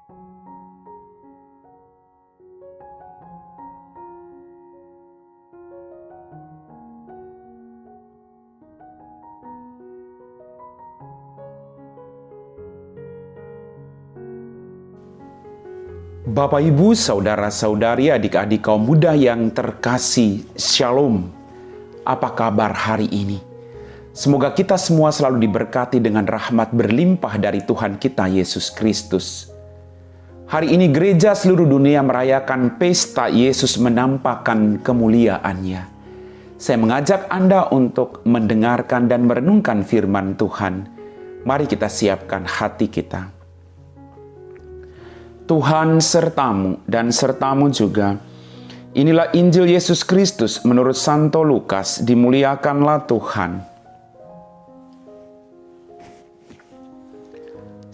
Bapak, Ibu, saudara-saudari, adik-adik kaum muda yang terkasih, Shalom. Apa kabar hari ini? Semoga kita semua selalu diberkati dengan rahmat berlimpah dari Tuhan kita Yesus Kristus. Hari ini gereja seluruh dunia merayakan pesta Yesus menampakkan kemuliaannya. Saya mengajak Anda untuk mendengarkan dan merenungkan firman Tuhan. Mari kita siapkan hati kita. Tuhan sertamu dan sertamu juga. Inilah Injil Yesus Kristus menurut Santo Lukas. Dimuliakanlah Tuhan.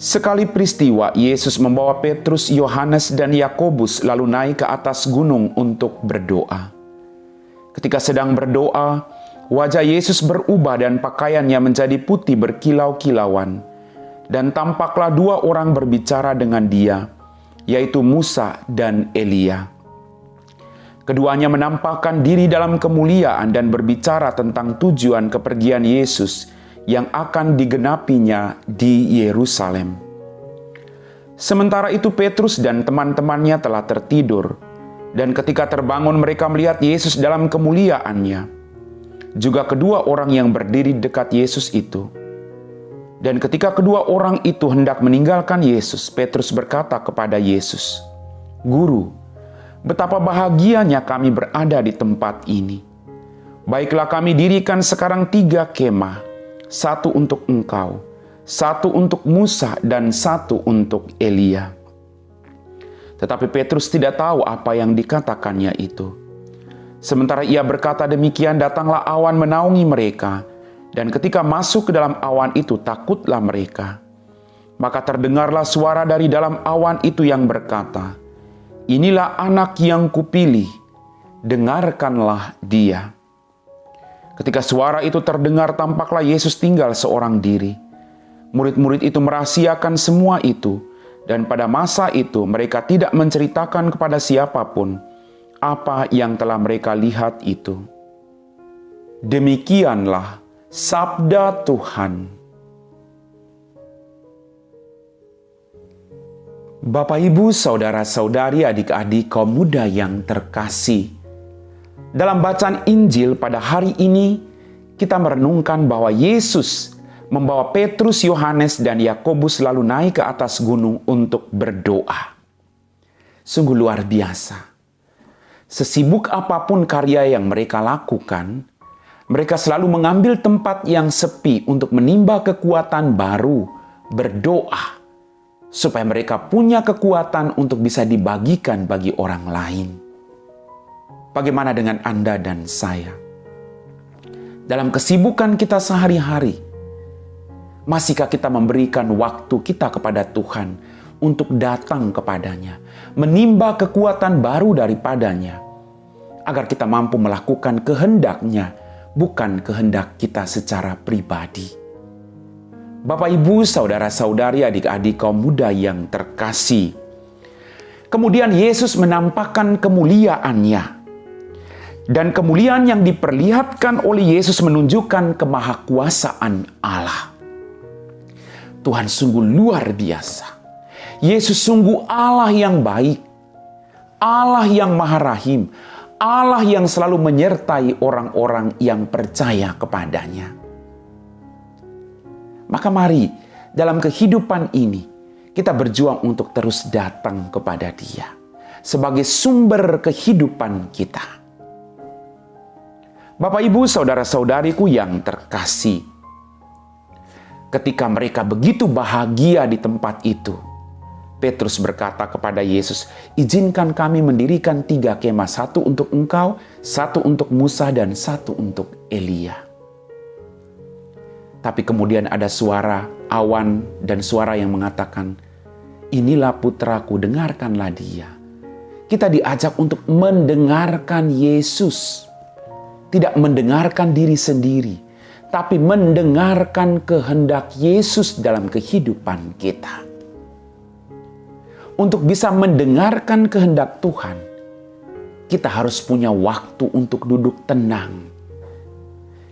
Sekali peristiwa, Yesus membawa Petrus, Yohanes, dan Yakobus lalu naik ke atas gunung untuk berdoa. Ketika sedang berdoa, wajah Yesus berubah dan pakaiannya menjadi putih berkilau-kilauan. Dan tampaklah dua orang berbicara dengan dia, yaitu Musa dan Elia. Keduanya menampakkan diri dalam kemuliaan dan berbicara tentang tujuan kepergian Yesus yang akan digenapinya di Yerusalem. Sementara itu Petrus dan teman-temannya telah tertidur, dan ketika terbangun mereka melihat Yesus dalam kemuliaannya. Juga kedua orang yang berdiri dekat Yesus itu. Dan ketika kedua orang itu hendak meninggalkan Yesus, Petrus berkata kepada Yesus, "Guru, betapa bahagianya kami berada di tempat ini. Baiklah kami dirikan sekarang 3 kemah, 1 untuk Engkau, 1 untuk Musa, dan 1 untuk Elia." Tetapi Petrus tidak tahu apa yang dikatakannya itu. Sementara ia berkata demikian, datanglah awan menaungi mereka. Dan ketika masuk ke dalam awan itu, takutlah mereka. Maka terdengarlah suara dari dalam awan itu yang berkata, "Inilah anak yang kupilih, dengarkanlah dia." Ketika suara itu terdengar, tampaklah Yesus tinggal seorang diri. Murid-murid itu merahasiakan semua itu, dan pada masa itu mereka tidak menceritakan kepada siapapun apa yang telah mereka lihat itu. Demikianlah sabda Tuhan. Bapak, Ibu, saudara-saudari, adik-adik kaum muda yang terkasih. Dalam bacaan Injil pada hari ini, kita merenungkan bahwa Yesus membawa Petrus, Yohanes, dan Yakobus lalu naik ke atas gunung untuk berdoa. Sungguh luar biasa. Sesibuk apapun karya yang mereka lakukan, mereka selalu mengambil tempat yang sepi untuk menimba kekuatan baru, berdoa, supaya mereka punya kekuatan untuk bisa dibagikan bagi orang lain. Bagaimana dengan Anda dan saya? Dalam kesibukan kita sehari-hari, masihkah kita memberikan waktu kita kepada Tuhan untuk datang kepadanya, menimba kekuatan baru daripadanya, agar kita mampu melakukan kehendak-Nya, bukan kehendak kita secara pribadi. Bapak, Ibu, saudara-saudari, adik-adik kaum muda yang terkasih. Kemudian Yesus menampakkan kemuliaannya. Dan kemuliaan yang diperlihatkan oleh Yesus menunjukkan kemahakuasaan Allah. Tuhan sungguh luar biasa. Yesus sungguh Allah yang baik, Allah yang maha rahim, Allah yang selalu menyertai orang-orang yang percaya kepadanya. Maka mari dalam kehidupan ini kita berjuang untuk terus datang kepada Dia sebagai sumber kehidupan kita. Bapak, Ibu, saudara-saudariku yang terkasih, ketika mereka begitu bahagia di tempat itu, Petrus berkata kepada Yesus, "Izinkan kami mendirikan 3 kemah, 1 untuk Engkau, 1 untuk Musa, dan 1 untuk Elia." Tapi kemudian ada suara awan dan suara yang mengatakan, "Inilah putraku, dengarkanlah dia." Kita diajak untuk mendengarkan Yesus. Tidak mendengarkan diri sendiri, tapi mendengarkan kehendak Yesus dalam kehidupan kita. untuk bisa mendengarkan kehendak Tuhan, kita harus punya waktu untuk duduk tenang.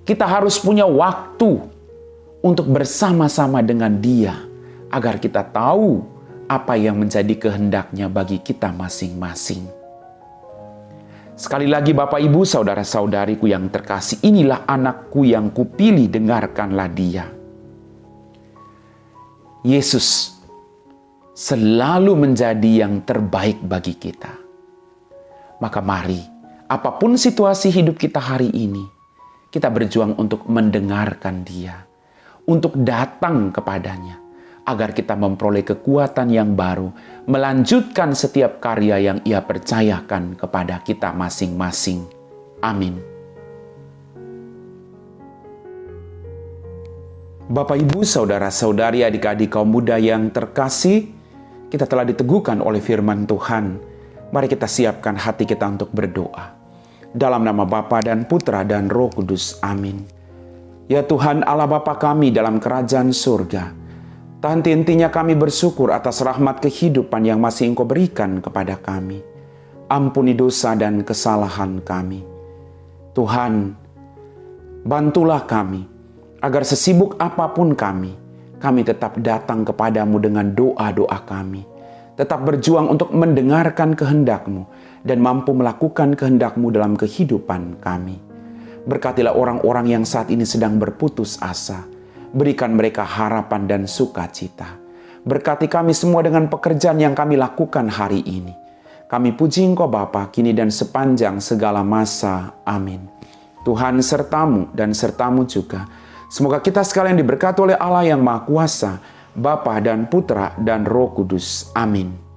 Kita harus punya waktu untuk bersama-sama dengan Dia, agar kita tahu apa yang menjadi kehendaknya bagi kita masing-masing. Sekali lagi Bapak, Ibu, saudara-saudariku yang terkasih, inilah anakku yang kupilih, dengarkanlah Dia. Yesus selalu menjadi yang terbaik bagi kita. Maka mari, apapun situasi hidup kita hari ini, kita berjuang untuk mendengarkan Dia, untuk datang kepadanya, agar kita memperoleh kekuatan yang baru, melanjutkan setiap karya yang Ia percayakan kepada kita masing-masing. Amin. Bapak, Ibu, saudara-saudari, adik-adik kaum muda yang terkasih, kita telah diteguhkan oleh firman Tuhan. Mari kita siapkan hati kita untuk berdoa. Dalam nama Bapa dan Putra dan Roh Kudus. Amin. Ya Tuhan Allah Bapa kami dalam kerajaan surga, tak henti-hentinya kami bersyukur atas rahmat kehidupan yang masih Engkau berikan kepada kami. Ampuni dosa dan kesalahan kami. Tuhan, bantulah kami, agar sesibuk apapun kami tetap datang kepadamu dengan doa-doa kami. Tetap berjuang untuk mendengarkan kehendak-Mu dan mampu melakukan kehendak-Mu dalam kehidupan kami. Berkatilah orang-orang yang saat ini sedang berputus asa. Berikan mereka harapan dan sukacita. Berkati kami semua dengan pekerjaan yang kami lakukan hari ini. Kami puji Engkau Bapa, kini dan sepanjang segala masa. Amin. Tuhan sertamu dan sertamu juga. Semoga kita sekalian diberkati oleh Allah yang Maha Kuasa, Bapa dan Putra dan Roh Kudus. Amin.